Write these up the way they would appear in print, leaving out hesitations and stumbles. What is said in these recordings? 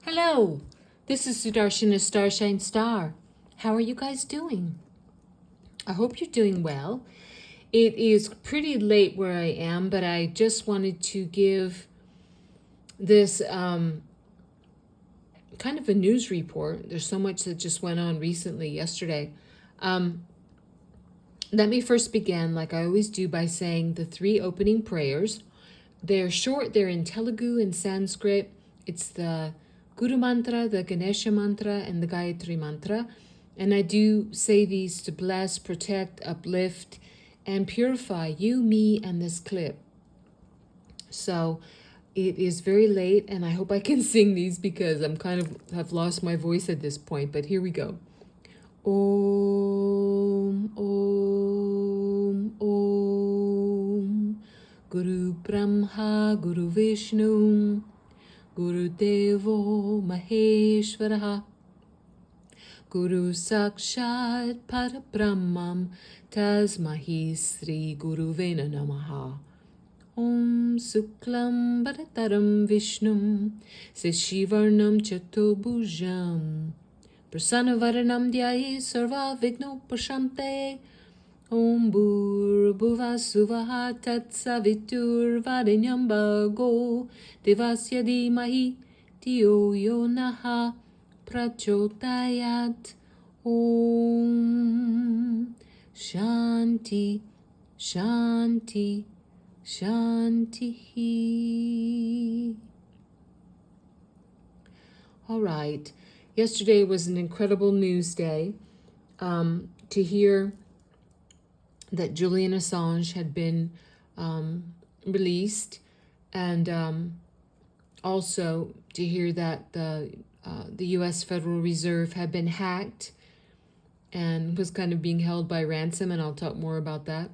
Hello, this is Sudarshana Starshine Star. How are you guys doing? I hope you're doing well. It is pretty late where I am, but I just wanted to give this kind of a news report. There's so much that just went on recently, yesterday. Let me first begin, like I always do, by saying the three opening prayers. They're short, they're in Telugu and Sanskrit. It's the Guru Mantra, the Ganesha Mantra, and the Gayatri Mantra. And I do say these to bless, protect, uplift, and purify you, me, and this clip. So it is very late, and I hope I can sing these because I'm kind of have lost my voice at this point. But here we go. Om, Om, Om. Guru Brahma, Guru Vishnu, Guru Devo Maheshwaraha, Guru Sakshat Parabrahmam, Tasmahi Sri Guru Vena Namaha. Om Suklam Bharataram Vishnum, Seshivarnam Chatobhujam, Prasanavaranam Dhyaye Sarva Vigno Prashante. Om Bhurabhuva Suvaha Tat Savitur Varenyam Bhargo Devasya Dhimahi Dhiyo Yo Naha Prachodayat. Om Shanti Shanti Shanti. All right. Yesterday was an incredible news day. To hear that Julian Assange had been released, and also to hear that the U.S. Federal Reserve had been hacked and was kind of being held by ransom, and I'll talk more about that.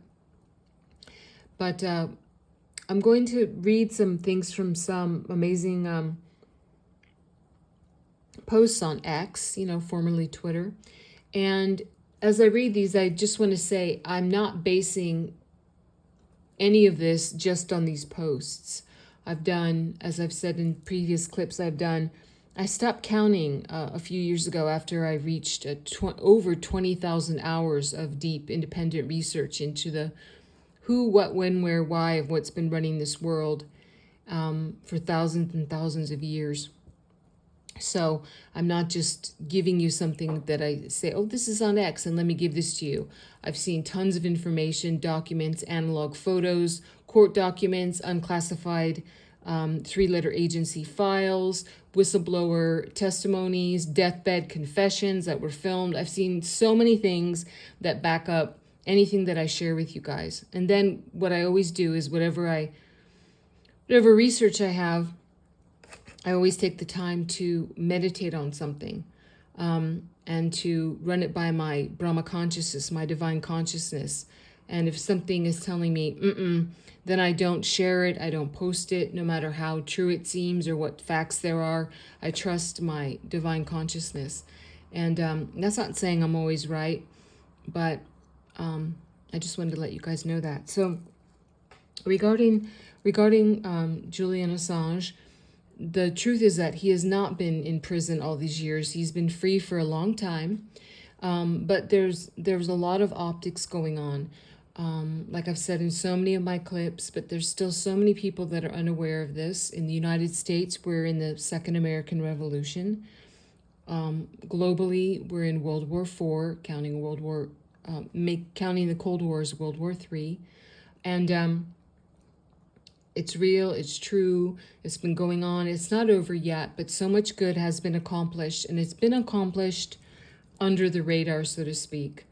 But I'm going to read some things from some amazing posts on X, formerly Twitter. And as I read these, I just want to say I'm not basing any of this just on these posts. I've done, as I've said in previous clips, I stopped counting a few years ago after I reached over 20,000 hours of deep independent research into the who, what, when, where, why of what's been running this world for thousands and thousands of years. So I'm not just giving you something that I say, oh, this is on X, and let me give this to you. I've seen tons of information, documents, analog photos, court documents, unclassified three-letter agency files, whistleblower testimonies, deathbed confessions that were filmed. I've seen so many things that back up anything that I share with you guys. And then what I always do is whatever research I have, I always take the time to meditate on something and to run it by my Brahma consciousness, my divine consciousness. And if something is telling me, then I don't share it. I don't post it, no matter how true it seems or what facts there are. I trust my divine consciousness. And that's not saying I'm always right, but I just wanted to let you guys know that. So regarding Julian Assange, the truth is that he has not been in prison all these years. He's been free for a long time, but there's a lot of optics going on. Like I've said in so many of my clips, but there's still so many people that are unaware of this. In the United States, we're in the Second American Revolution. Globally, we're in World War IV, counting the Cold War as World War III, and it's real, it's true, it's been going on, it's not over yet, but so much good has been accomplished, and it's been accomplished under the radar, so to speak.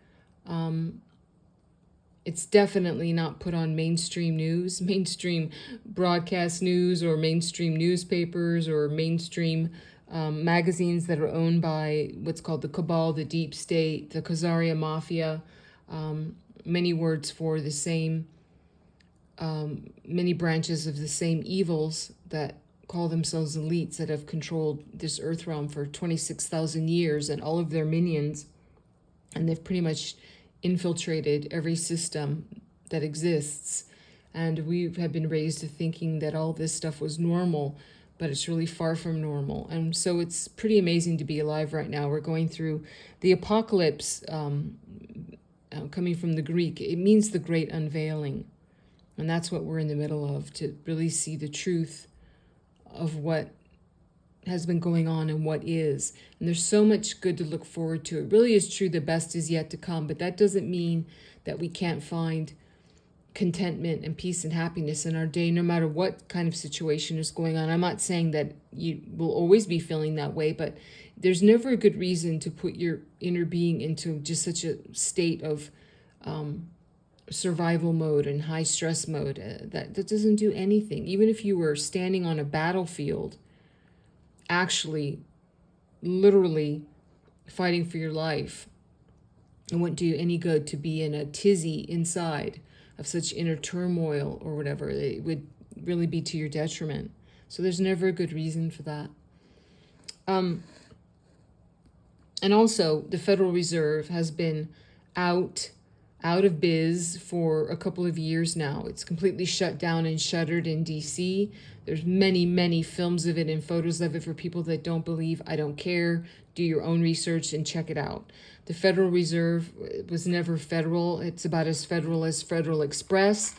It's definitely not put on mainstream news, mainstream broadcast news, or mainstream newspapers, or mainstream magazines that are owned by what's called the cabal, the deep state, the Khazaria mafia, many words for the same many branches of the same evils that call themselves elites that have controlled this earth realm for 26,000 years and all of their minions. And they've pretty much infiltrated every system that exists. And we have been raised to thinking that all this stuff was normal. but it's really far from normal. And so it's pretty amazing to be alive right now. We're going through the apocalypse, coming from the Greek. It means the great unveiling. And that's what we're in the middle of, to really see the truth of what has been going on and what is. And there's so much good to look forward to. It really is true, the best is yet to come, but that doesn't mean that we can't find contentment and peace and happiness in our day, no matter what kind of situation is going on. I'm not saying that you will always be feeling that way, but there's never a good reason to put your inner being into just such a state of survival mode and high stress mode. That doesn't do anything. Even if you were standing on a battlefield, actually, literally fighting for your life, it wouldn't do you any good to be in a tizzy inside of such inner turmoil or whatever. It would really be to your detriment. So there's never a good reason for that. And also, the Federal Reserve has been out of biz for a couple of years now. It's completely shut down and shuttered in DC. There's many, many films of it and photos of it for people that don't believe. I don't care. Do your own research and check it out. The Federal Reserve was never federal. It's about as Federal Express.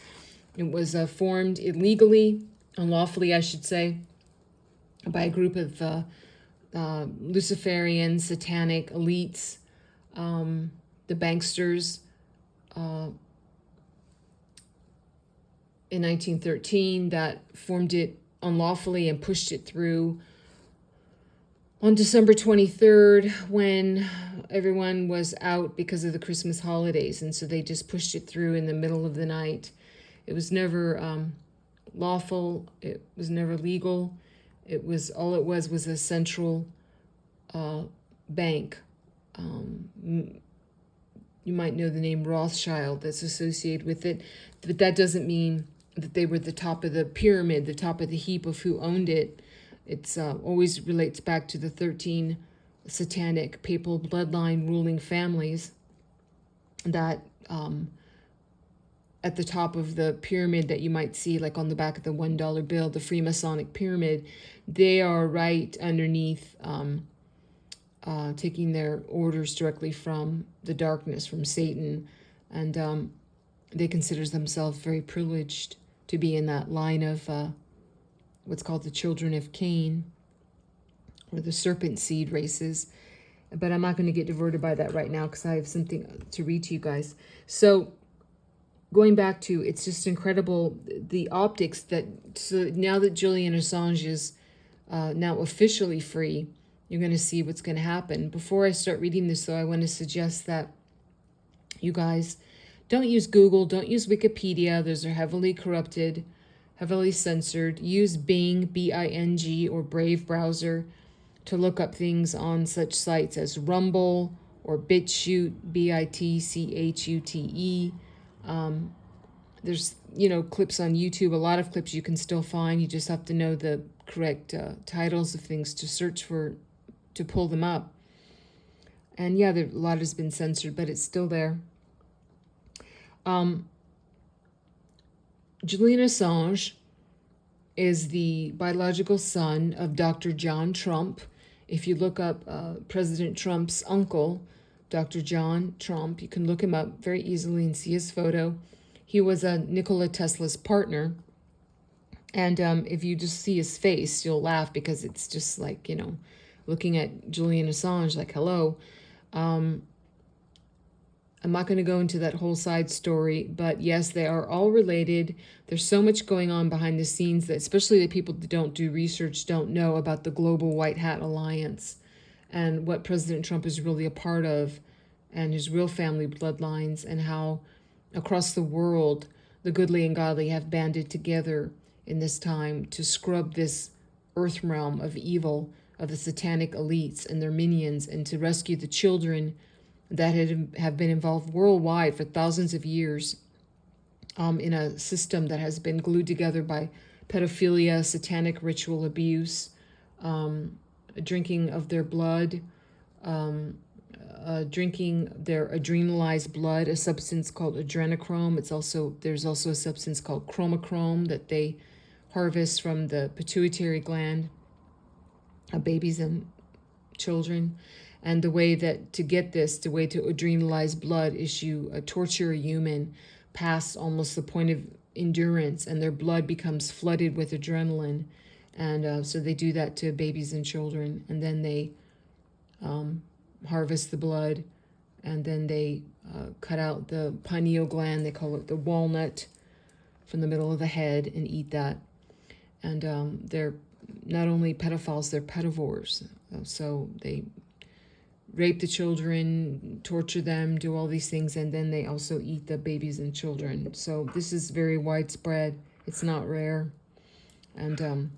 It was formed illegally, unlawfully, I should say, by a group of Luciferian, satanic elites, the banksters, in 1913, that formed it unlawfully and pushed it through on December 23rd, when everyone was out because of the Christmas holidays. And so they just pushed it through in the middle of the night. It was never lawful. It was never legal. It was a central bank. You might know the name Rothschild that's associated with it, but that doesn't mean that they were the top of the pyramid, the top of the heap of who owned it. It's always relates back to the 13 satanic papal bloodline ruling families that at the top of the pyramid that you might see, like on the back of the $1 bill, the Freemasonic pyramid, they are right underneath, taking their orders directly from the darkness, from Satan. And they consider themselves very privileged to be in that line of what's called the children of Cain, or the serpent seed races. But I'm not going to get diverted by that right now because I have something to read to you guys. So going back to, it's just incredible, the optics that, so now that Julian Assange is now officially free, you're going to see what's going to happen. Before I start reading this, though, I want to suggest that you guys don't use Google, don't use Wikipedia. Those are heavily corrupted, heavily censored. Use Bing, B-I-N-G, or Brave browser to look up things on such sites as Rumble or BitChute, B-I-T-C-H-U-T-E. There's, clips on YouTube, a lot of clips you can still find. You just have to know the correct titles of things to search for, to pull them up. And yeah, a lot has been censored, but it's still there. Julian Assange is the biological son of Dr. John Trump. If you look up President Trump's uncle, Dr. John Trump, you can look him up very easily and see his photo. He was Nikola Tesla's partner. And if you just see his face, you'll laugh because it's just like, looking at Julian Assange like, hello. I'm not going to go into that whole side story, but yes, they are all related. There's so much going on behind the scenes that especially the people that don't do research don't know about the Global White Hat Alliance and what President Trump is really a part of, and his real family bloodlines, and how across the world the goodly and godly have banded together in this time to scrub this earth realm of evil, of the satanic elites and their minions, and to rescue the children that have been involved worldwide for thousands of years in a system that has been glued together by pedophilia, satanic ritual abuse, drinking of their blood, drinking their adrenalized blood, a substance called adrenochrome. There's also a substance called chromochrome that they harvest from the pituitary gland of babies and children. And the way that to get this, the way to adrenalize blood is you torture a human past almost the point of endurance, and their blood becomes flooded with adrenaline. And so they do that to babies and children, and then they harvest the blood, and then they cut out the pineal gland, they call it the walnut, from the middle of the head, and eat that. And they're not only pedophiles, they're pedivores. So they rape the children, torture them, do all these things, and then they also eat the babies and children. So this is very widespread. It's not rare. And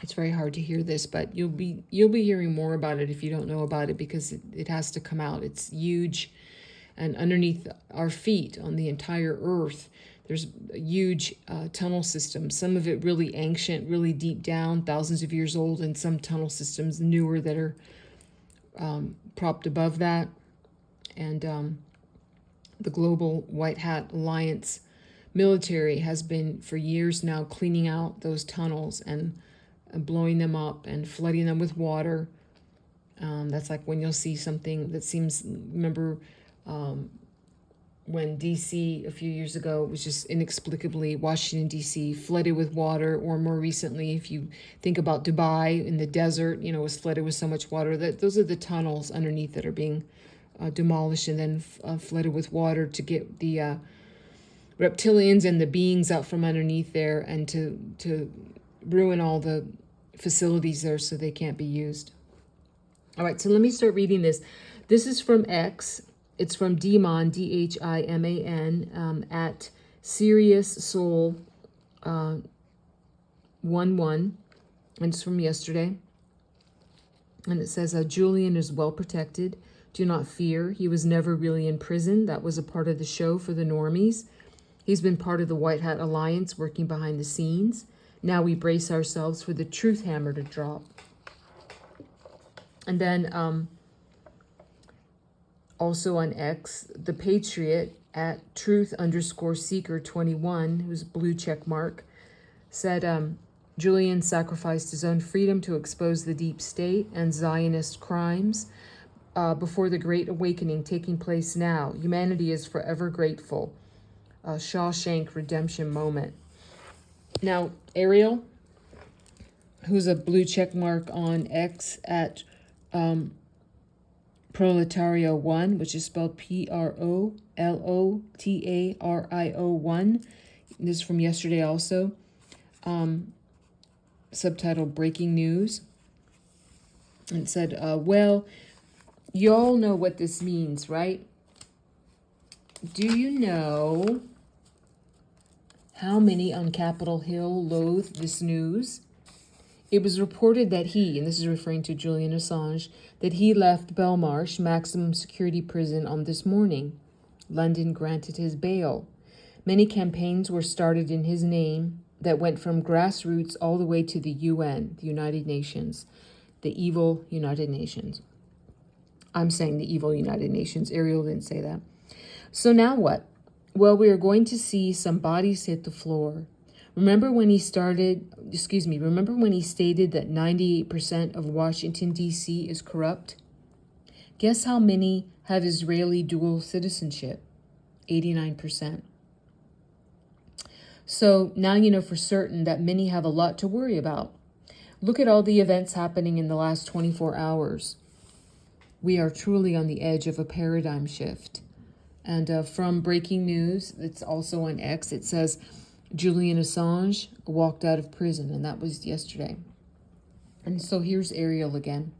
it's very hard to hear this, but you'll be hearing more about it if you don't know about it, because it has to come out. It's huge. And underneath our feet on the entire earth, there's a huge tunnel system. Some of it really ancient, really deep down, thousands of years old, and some tunnel systems newer that are propped above that. And the Global White Hat Alliance military has been for years now cleaning out those tunnels and blowing them up and flooding them with water. That's like when you'll see something that seems, remember when DC a few years ago was just inexplicably, Washington DC flooded with water, or more recently, if you think about Dubai in the desert, was flooded with so much water that those are the tunnels underneath that are being demolished and then flooded with water to get the reptilians and the beings out from underneath there, and to ruin all the facilities there so they can't be used. All right, so let me start reading this. This is from X. It's from Dhiman, Dhiman, at Serious Soul 11, and it's from yesterday. And it says, Julian is well protected. Do not fear. He was never really in prison. That was a part of the show for the normies. He's been part of the White Hat Alliance, working behind the scenes. Now we brace ourselves for the truth hammer to drop. And then also on X, the Patriot at truth_seeker21, who's blue check mark, said Julian sacrificed his own freedom to expose the deep state and Zionist crimes before the Great Awakening taking place now. Humanity is forever grateful. Shawshank Redemption moment. Now, Ariel, who's a blue check mark on X at Proletario1, which is spelled Prolotario1. This is from yesterday also. Subtitled Breaking News. And it said, well, you all know what this means, right? Do you know how many on Capitol Hill loathe this news? It was reported that he, and this is referring to Julian Assange, that he left Belmarsh maximum security prison on this morning. London granted his bail. Many campaigns were started in his name that went from grassroots all the way to the UN, the United Nations, the evil United Nations. I'm saying the evil United Nations. Ariel didn't say that. So now what? Well, we are going to see some bodies hit the floor. Remember when he stated that 98% of Washington, D.C. is corrupt? Guess how many have Israeli dual citizenship? 89%. So now you know for certain that many have a lot to worry about. Look at all the events happening in the last 24 hours. We are truly on the edge of a paradigm shift. And from breaking news, it's also on X, it says, Julian Assange walked out of prison, and that was yesterday. And so here's Ariel again.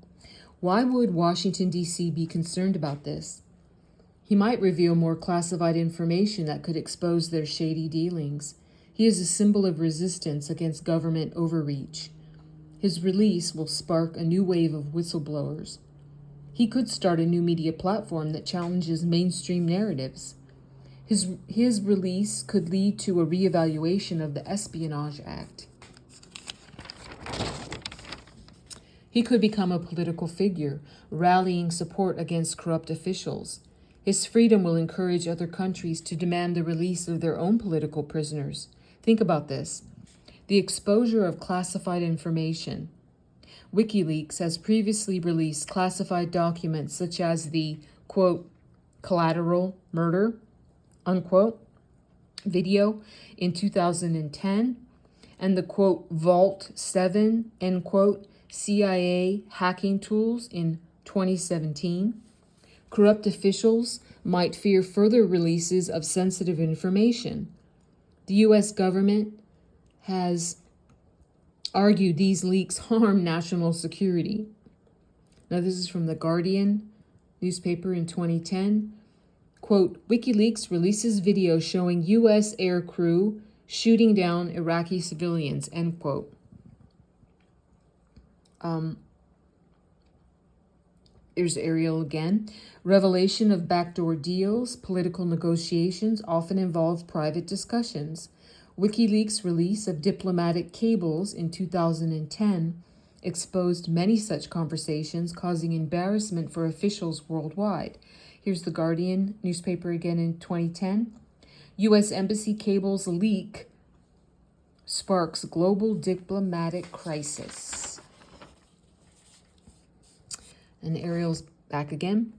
Why would Washington, D.C. be concerned about this? He might reveal more classified information that could expose their shady dealings. He is a symbol of resistance against government overreach. His release will spark a new wave of whistleblowers. He could start a new media platform that challenges mainstream narratives. His release could lead to a reevaluation of the Espionage Act. He could become a political figure, rallying support against corrupt officials. His freedom will encourage other countries to demand the release of their own political prisoners. Think about this. The exposure of classified information. WikiLeaks has previously released classified documents such as the, quote, collateral murder, unquote, video in 2010 and the, quote, Vault 7, end quote, CIA hacking tools in 2017. Corrupt officials might fear further releases of sensitive information. The U.S. government has argued these leaks harm national security. Now, this is from The Guardian newspaper in 2010. Quote, WikiLeaks releases video showing U.S. air crew shooting down Iraqi civilians, end quote. Here's Ariel again. Revelation of backdoor deals. Political negotiations often involve private discussions. WikiLeaks' release of diplomatic cables in 2010 exposed many such conversations, causing embarrassment for officials worldwide. Here's The Guardian newspaper again in 2010. U.S. Embassy cables leak sparks global diplomatic crisis. And Ariel's back again.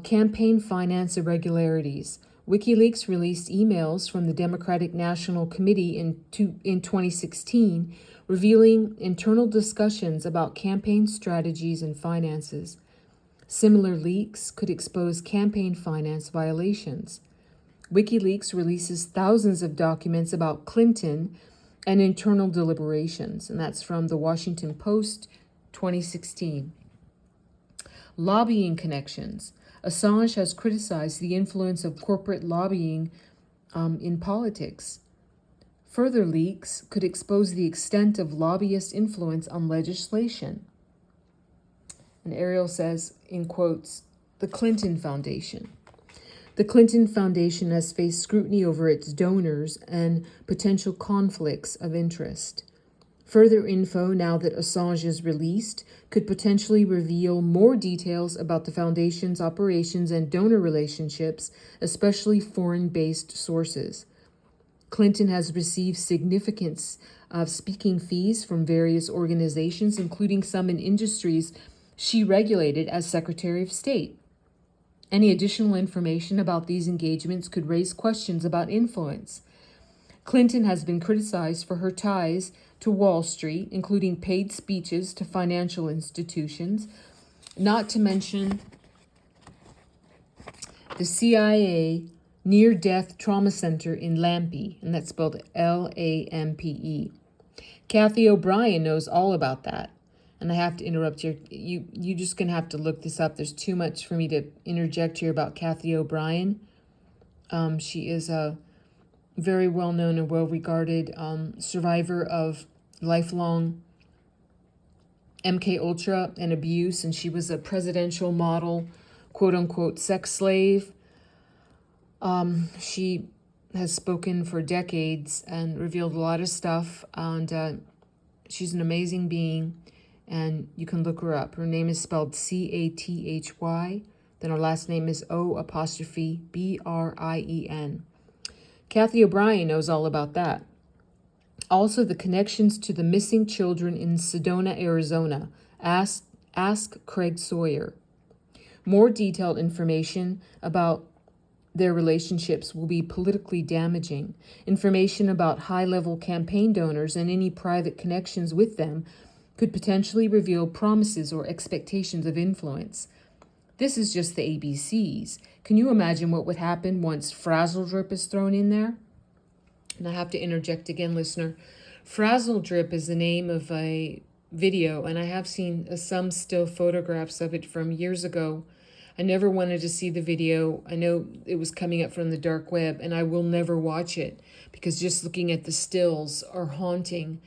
Campaign finance irregularities. WikiLeaks released emails from the Democratic National Committee in 2016 revealing internal discussions about campaign strategies and finances. Similar leaks could expose campaign finance violations. WikiLeaks releases thousands of documents about Clinton and internal deliberations, and that's from the Washington Post, 2016. Lobbying connections. Assange has criticized the influence of corporate lobbying in politics. Further leaks could expose the extent of lobbyist influence on legislation. And Ariel says, in quotes, the Clinton Foundation. The Clinton Foundation has faced scrutiny over its donors and potential conflicts of interest. Further info, now that Assange is released, could potentially reveal more details about the Foundation's operations and donor relationships, especially foreign-based sources. Clinton has received significant speaking fees from various organizations, including some in industries she regulated as Secretary of State. Any additional information about these engagements could raise questions about influence. Clinton has been criticized for her ties to Wall Street, including paid speeches to financial institutions, not to mention the CIA Near-Death Trauma Center in Lampe, and that's spelled Lampe. Kathy O'Brien knows all about that. And I have to interrupt here. You're just going to have to look this up. There's too much for me to interject here about Kathy O'Brien. She is a very well-known and well-regarded survivor of lifelong MK Ultra and abuse, and she was a presidential model, quote-unquote, sex slave. She has spoken for decades and revealed a lot of stuff, and she's an amazing being, and you can look her up. Her name is spelled Cathy, then her last name is O''Brien. Kathy O'Brien knows all about that. Also, the connections to the missing children in Sedona, Arizona. Ask Craig Sawyer. More detailed information about their relationships will be politically damaging. Information about high-level campaign donors and any private connections with them could potentially reveal promises or expectations of influence. This is just the ABCs. Can you imagine what would happen once Frazzle Drip is thrown in there? And I have to interject again, listener. Frazzle Drip is the name of a video, and I have seen some still photographs of it from years ago. I never wanted to see the video. I know it was coming up from the dark web, and I will never watch it because just looking at the stills are haunting.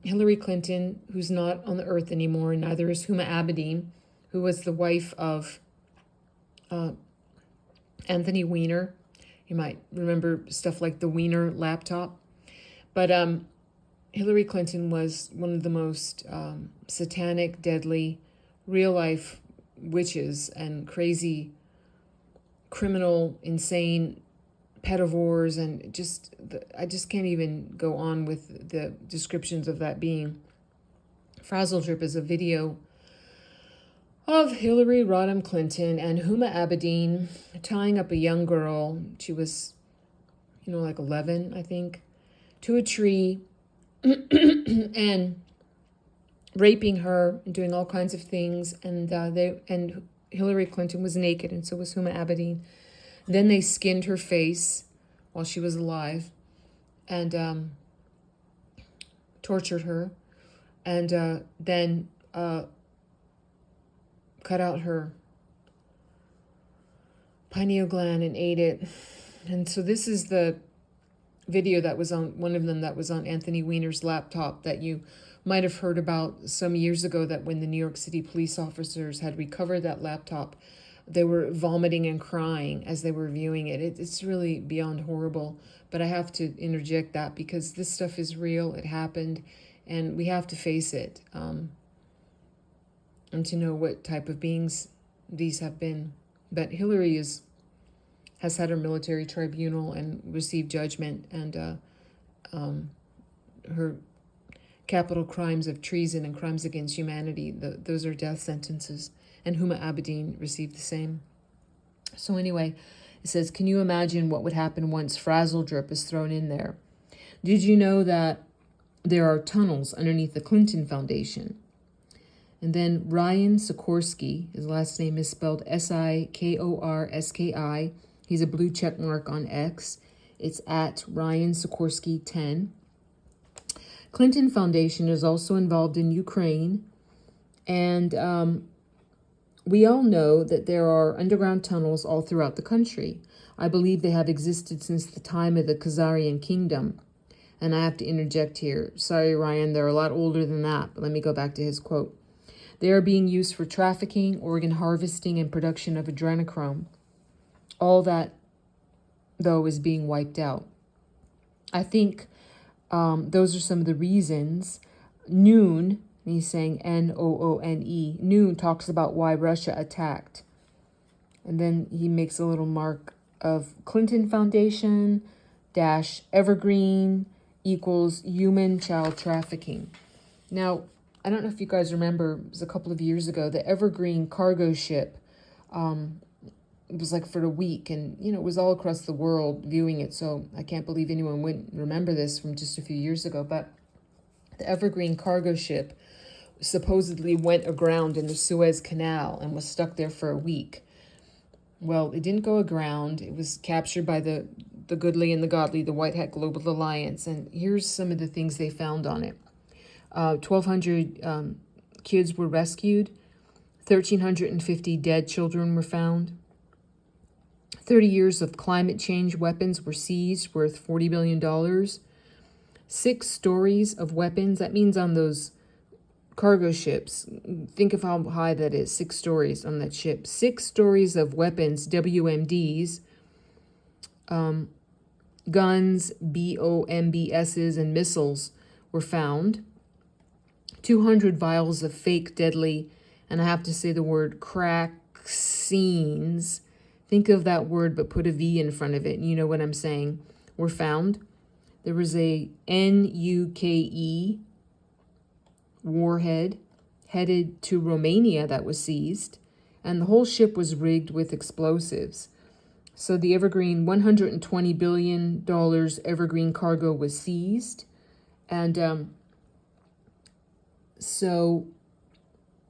Hillary Clinton, who's not on the earth anymore, and neither is Huma Abedin, who was the wife of Anthony Weiner. You might remember stuff like the Weiner laptop. But Hillary Clinton was one of the most satanic, deadly, real-life witches and crazy, criminal, insane pedivores, and I just can't even go on with the descriptions of that being. Frazzle Drip is a video of Hillary Rodham Clinton and Huma Abedin tying up a young girl. She was, like 11, I think, to a tree and raping her and doing all kinds of things. And Hillary Clinton was naked, and so was Huma Abedin. Then they skinned her face while she was alive and tortured her, and then cut out her pineal gland and ate it. And so this is the video that was on, one of them that was on Anthony Weiner's laptop that you might have heard about some years ago, that when the New York City police officers had recovered that laptop, they were vomiting and crying as they were viewing it. It's really beyond horrible, but I have to interject that because this stuff is real, it happened, and we have to face it. And to know what type of beings these have been. But Hillary has had her military tribunal and received judgment, and her capital crimes of treason and crimes against humanity, those are death sentences, and Huma Abedin received the same. So anyway, it says, can you imagine what would happen once Frazzle Drip is thrown in there? Did you know that there are tunnels underneath the Clinton Foundation? And then Ryan Sikorsky, his last name is spelled Sikorski. He's a blue check mark on X. It's at Ryan Sikorsky 10. Clinton Foundation is also involved in Ukraine. And we all know that there are underground tunnels all throughout the country. I believe they have existed since the time of the Khazarian kingdom. And I have to interject here. Sorry, Ryan, they're a lot older than that. But let me go back to his quote. They are being used for trafficking, organ harvesting, and production of adrenochrome. All that, though, is being wiped out. I think those are some of the reasons. Noon, he's saying Noone, Noon talks about why Russia attacked. And then he makes a little mark of Clinton Foundation - Evergreen equals human child trafficking. Now, I don't know if you guys remember, it was a couple of years ago, the Evergreen cargo ship, it was like for a week, and, it was all across the world viewing it, so I can't believe anyone wouldn't remember this from just a few years ago, but the Evergreen cargo ship supposedly went aground in the Suez Canal and was stuck there for a week. Well, it didn't go aground. It was captured by the goodly and the godly, the White Hat Global Alliance, and here's some of the things they found on it. 1,200 kids were rescued. 1,350 dead children were found. 30 years of climate change weapons were seized, worth $40 billion. 6 stories of weapons. That means on those cargo ships, think of how high that is, 6 stories on that ship. 6 stories of weapons, WMDs, guns, BOMBSs, and missiles were found. 200 vials of fake deadly, and I have to say the word vaccines. Think of that word, but put a V in front of it, and you know what I'm saying, were found. There was a NUKE warhead headed to Romania that was seized, and the whole ship was rigged with explosives. So the Evergreen, $120 billion Evergreen cargo was seized, and so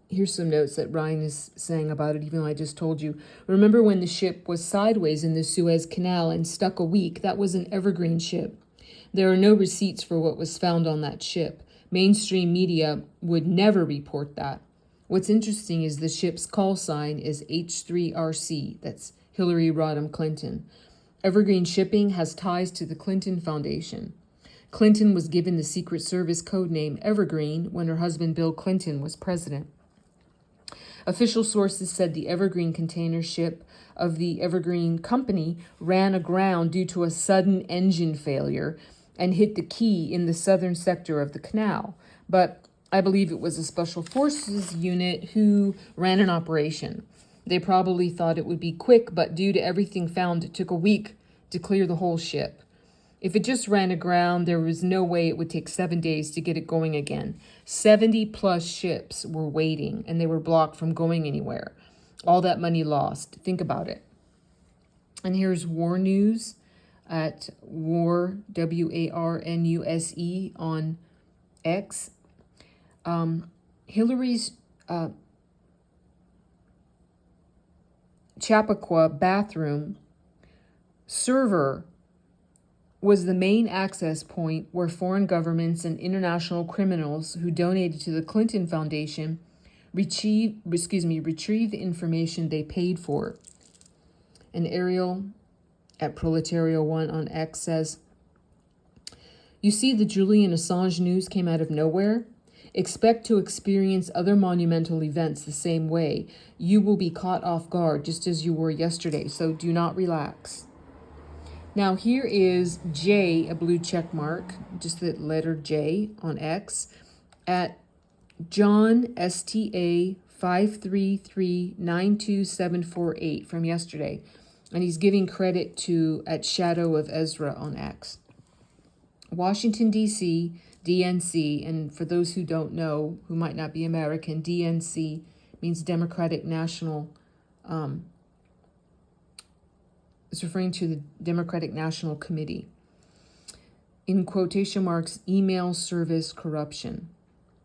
here's some notes that Ryan is saying about it, even though I just told you. Remember when the ship was sideways in the Suez Canal and stuck a week? That was an Evergreen ship. There are no receipts for what was found on that ship. Mainstream media would never report that. What's interesting is the ship's call sign is H3RC. That's Hillary Rodham Clinton. Evergreen Shipping has ties to the Clinton Foundation. Clinton was given the Secret Service code name Evergreen when her husband Bill Clinton was president. Official sources said the Evergreen container ship of the Evergreen Company ran aground due to a sudden engine failure and hit the quay in the southern sector of the canal. But I believe it was a special forces unit who ran an operation. They probably thought it would be quick, but due to everything found, it took a week to clear the whole ship. If it just ran aground, there was no way it would take 7 days to get it going again. 70 plus ships were waiting, and they were blocked from going anywhere. All that money lost. Think about it. And here's war news at war, WARNUSE on X. Hillary's Chappaqua bathroom server was the main access point where foreign governments and international criminals who donated to the Clinton Foundation retrieve the information they paid for. And Ariel at Proletario1 on X says, "You see, the Julian Assange news came out of nowhere. Expect to experience other monumental events the same way. You will be caught off guard just as you were yesterday, so do not relax." Now here is J, a blue check mark, just the letter J on X, at John STA 533-92748 from yesterday. And he's giving credit to at Shadow of Ezra on X. Washington, D.C., DNC, and for those who don't know, who might not be American, DNC means Democratic National, it's referring to the Democratic National Committee. In quotation marks, email service corruption.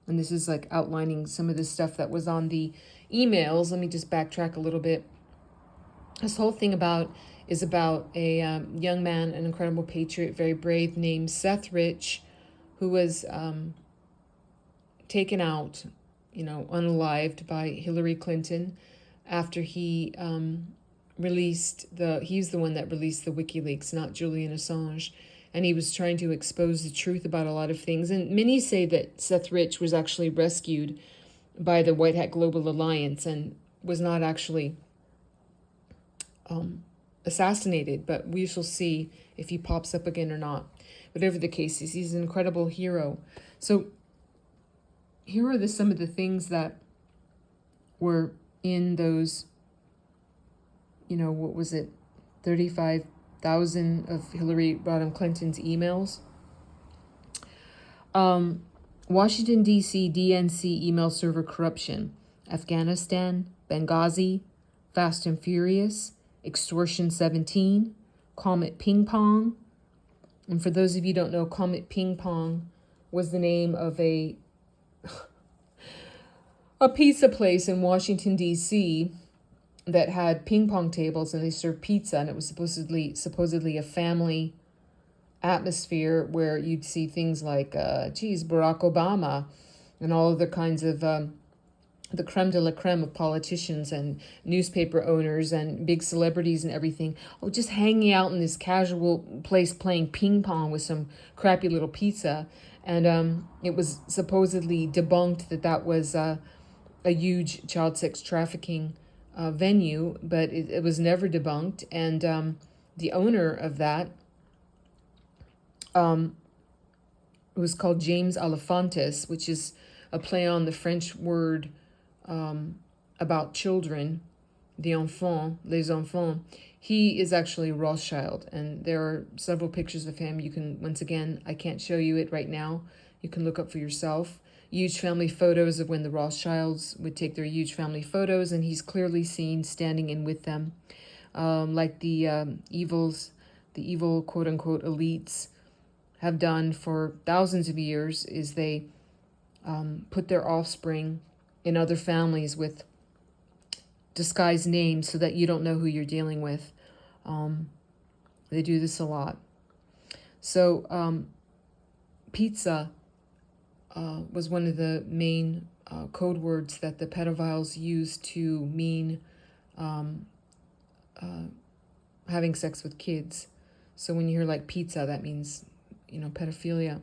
And this is like outlining some of the stuff that was on the emails. Let me just backtrack a little bit. This whole thing is about a young man, an incredible patriot, very brave, named Seth Rich, who was taken out, unalived by Hillary Clinton after he he's the one that released the WikiLeaks, not Julian Assange. And he was trying to expose the truth about a lot of things. And many say that Seth Rich was actually rescued by the White Hat Global Alliance and was not actually assassinated. But we shall see if he pops up again or not. Whatever the case is, he's an incredible hero. So here are some of the things that were in those, 35,000 of Hillary Rodham Clinton's emails. Washington, D.C., DNC email server corruption. Afghanistan, Benghazi, Fast and Furious, Extortion 17, Comet Ping Pong. And for those of you who don't know, Comet Ping Pong was the name of a pizza place in Washington, D.C., that had ping pong tables and they served pizza, and it was supposedly a family atmosphere where you'd see things like, Barack Obama and all other kinds of the creme de la creme of politicians and newspaper owners and big celebrities and everything, just hanging out in this casual place playing ping pong with some crappy little pizza. And it was supposedly debunked that was a huge child sex trafficking venue, but it was never debunked. And the owner of that was called James Alefantis, which is a play on the French word about children, the enfants, les enfants. He is actually Rothschild, and there are several pictures of him. You can, once again, I can't show you it right now. You can look up for yourself. Huge family photos of when the Rothschilds would take their huge family photos, and he's clearly seen standing in with them. Like the evil quote-unquote elites have done for thousands of years, is they put their offspring in other families with disguised names so that you don't know who you're dealing with. They do this a lot. So pizza was one of the main code words that the pedophiles used to mean having sex with kids. So when you hear like pizza, that means, pedophilia.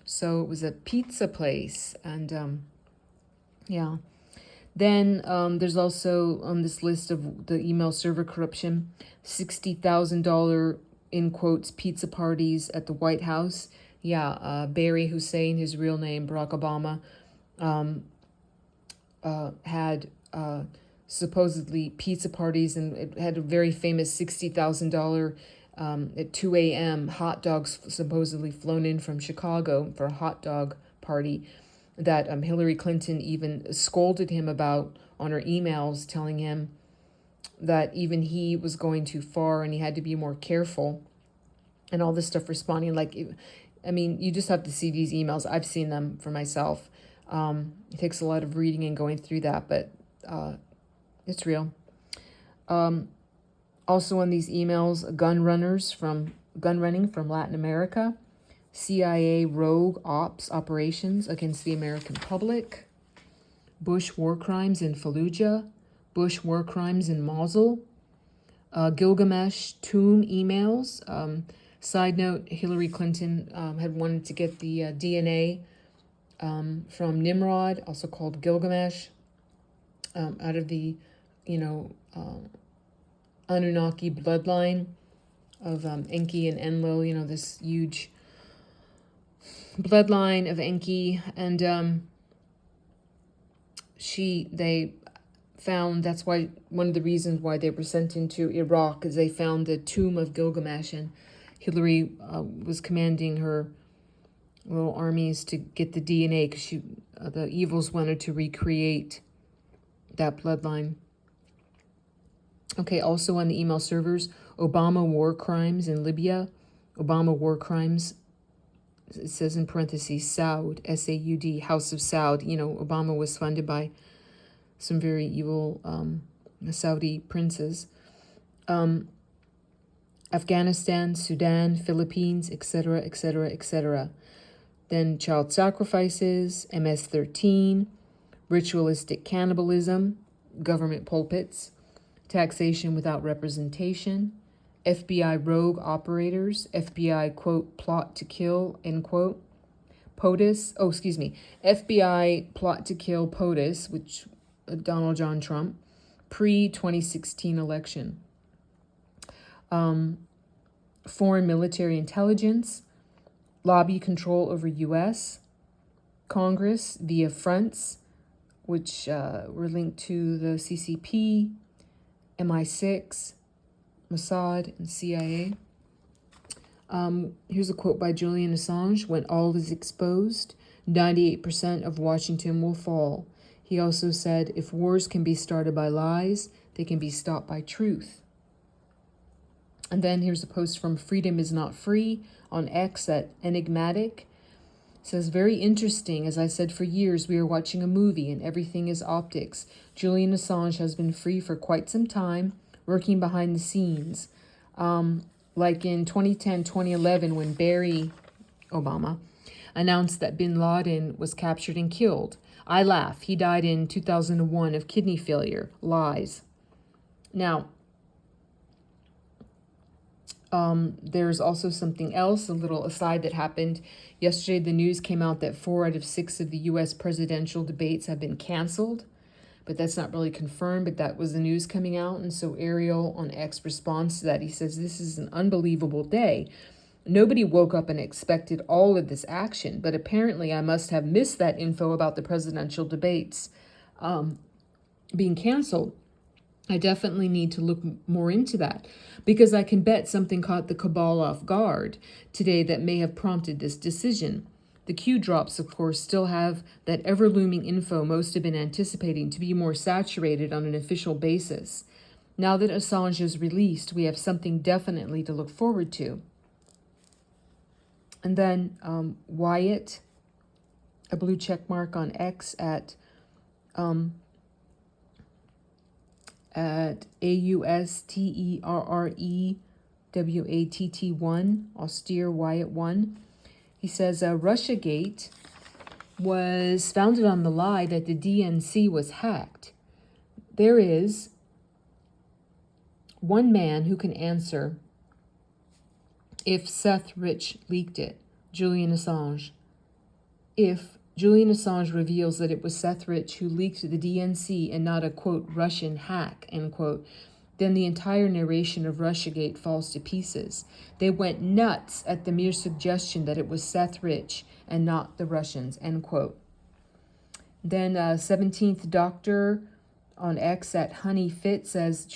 So it was a pizza place. And yeah. Then there's also on this list of the email server corruption, $60,000 in quotes pizza parties at the White House. Yeah, Barry Hussein, his real name, Barack Obama, had supposedly pizza parties, and it had a very famous $60,000 At 2 a.m., hot dogs supposedly flown in from Chicago for a hot dog party that Hillary Clinton even scolded him about on her emails, telling him that even he was going too far and he had to be more careful, and all this stuff, responding like, I mean, you just have to see these emails. I've seen them for myself. It takes a lot of reading and going through that, but it's real. Also on these emails, gun running from Latin America, CIA rogue operations against the American public, Bush war crimes in Fallujah, Bush war crimes in Mosul, Gilgamesh tomb emails. Side note, Hillary Clinton had wanted to get the DNA from Nimrod, also called Gilgamesh, out of the, Anunnaki bloodline of Enki and Enlil, this huge bloodline of Enki. And they found, that's why one of the reasons why they were sent into Iraq is they found the tomb of Gilgamesh, and Hillary was commanding her little armies to get the DNA because the evils wanted to recreate that bloodline. Okay, also on the email servers, Obama war crimes in Libya, Obama war crimes, it says in parentheses, Saud, S-A-U-D, House of Saud. Obama was funded by some very evil Saudi princes. Afghanistan, Sudan, Philippines, etc., etc., etc. Then child sacrifices, MS-13, ritualistic cannibalism, government pulpits, taxation without representation, FBI rogue operators, FBI, quote, plot to kill, end quote, FBI plot to kill POTUS, which Donald John Trump, pre-2016 election. Foreign military intelligence, lobby control over U.S., Congress via fronts, which were linked to the CCP, MI6, Mossad, and CIA. Here's a quote by Julian Assange. When all is exposed, 98% of Washington will fall. He also said, if wars can be started by lies, they can be stopped by truth. And then here's a post from Freedom is Not Free on X at Enigmatic. It says, very interesting. As I said for years, we are watching a movie and everything is optics. Julian Assange has been free for quite some time, working behind the scenes. Like in 2010, 2011, when Barry Obama announced that bin Laden was captured and killed. I laugh. He died in 2001 of kidney failure. Lies. Now, there's also something else, a little aside that happened. Yesterday, the news came out that 4 out of 6 of the U.S. presidential debates have been canceled, but that's not really confirmed, but that was the news coming out. And so Ariel on X responds to that. He says, this is an unbelievable day. Nobody woke up and expected all of this action, but apparently I must have missed that info about the presidential debates being canceled. I definitely need to look more into that, because I can bet something caught the cabal off guard today that may have prompted this decision. The Q drops, of course, still have that ever-looming info most have been anticipating to be more saturated on an official basis. Now that Assange is released, we have something definitely to look forward to. And then Wyatt, a blue check mark on X at AUSTERREWATT1, austere Wyatt 1. He says Russiagate was founded on the lie that the DNC was hacked. There is one man who can answer if Seth Rich leaked it, Julian Assange. If Julian Assange reveals that it was Seth Rich who leaked the DNC and not a, quote, Russian hack, end quote, then the entire narration of Russiagate falls to pieces. They went nuts at the mere suggestion that it was Seth Rich and not the Russians, end quote. Then 17th Doctor on X at Honey Fit says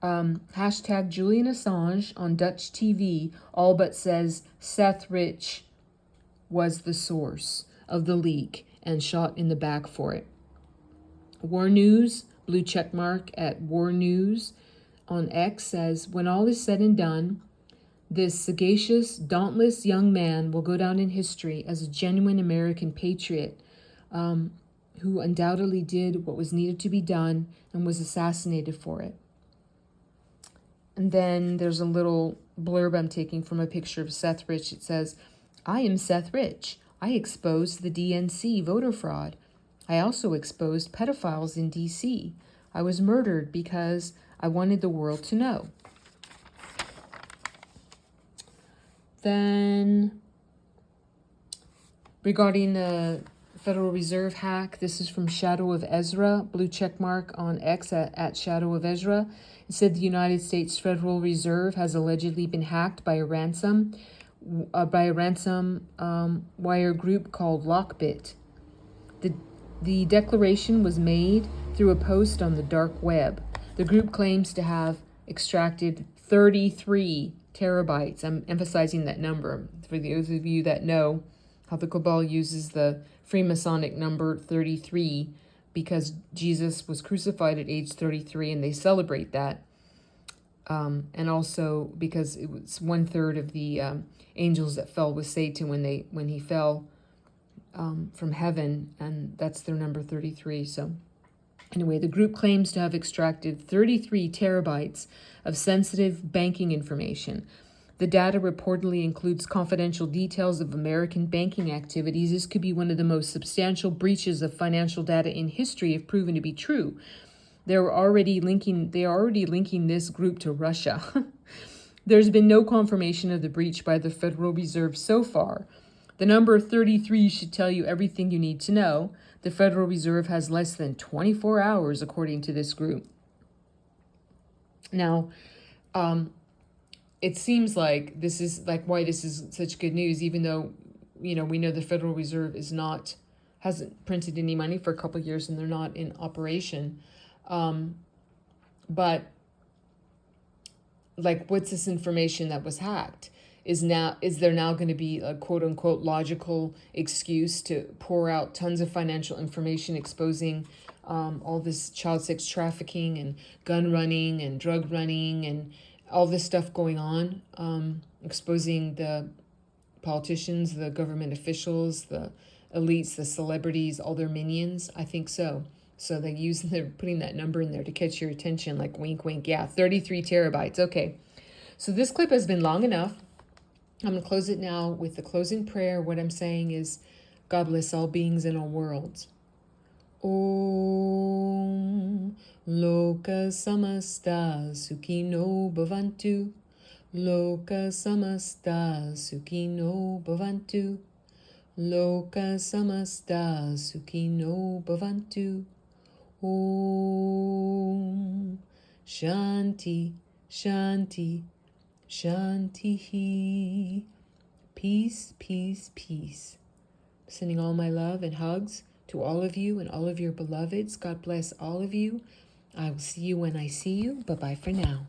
Hashtag Julian Assange on Dutch TV all but says Seth Rich was the source of the leak and shot in the back for it. War News, blue check mark at War News on X, says, when all is said and done, this sagacious, dauntless young man will go down in history as a genuine American patriot who undoubtedly did what was needed to be done and was assassinated for it. And then there's a little blurb I'm taking from a picture of Seth Rich. It says, I am Seth Rich. I exposed the DNC voter fraud. I also exposed pedophiles in D.C. I was murdered because I wanted the world to know. Then, regarding the Federal Reserve hack, this is from Shadow of Ezra, blue check mark on X at Shadow of Ezra. It said the United States Federal Reserve has allegedly been hacked by a ransomware group called Lockbit. The declaration was made through a post on the dark web. The group claims to have extracted 33 terabytes. I'm emphasizing that number for those of you that know how the Cabal uses the Freemasonic number 33 because Jesus was crucified at age 33 and they celebrate that. And also because it was 1/3 of the angels that fell with Satan when he fell from heaven, and that's their number 33. So anyway, the group claims to have extracted 33 terabytes of sensitive banking information. The data reportedly includes confidential details of American banking activities. This could be one of the most substantial breaches of financial data in history if proven to be true. They are already linking this group to Russia. There's been no confirmation of the breach by the Federal Reserve so far. The number 33 should tell you everything you need to know. The Federal Reserve has less than 24 hours, according to this group. Now, it seems like this is like why this is such good news, even though, we know the Federal Reserve hasn't printed any money for a couple of years and they're not in operation. But like, what's this information that was hacked? Is there now going to be a quote unquote logical excuse to pour out tons of financial information exposing all this child sex trafficking and gun running and drug running and all this stuff going on, exposing the politicians, the government officials, the elites, the celebrities, all their minions? I think so. So they're putting that number in there to catch your attention, like wink, wink. Yeah, 33 terabytes. Okay. So this clip has been long enough. I'm going to close it now with the closing prayer. What I'm saying is, God bless all beings in all worlds. Om Loka Samasta Sukhino Bhavantu. Loka Samasta Sukhino Bhavantu. Loka Samasta Sukhino Bhavantu. Om Shanti, Shanti, Shanti. Peace, peace, peace. Sending all my love and hugs to all of you and all of your beloveds. God bless all of you. I will see you when I see you. Bye-bye for now.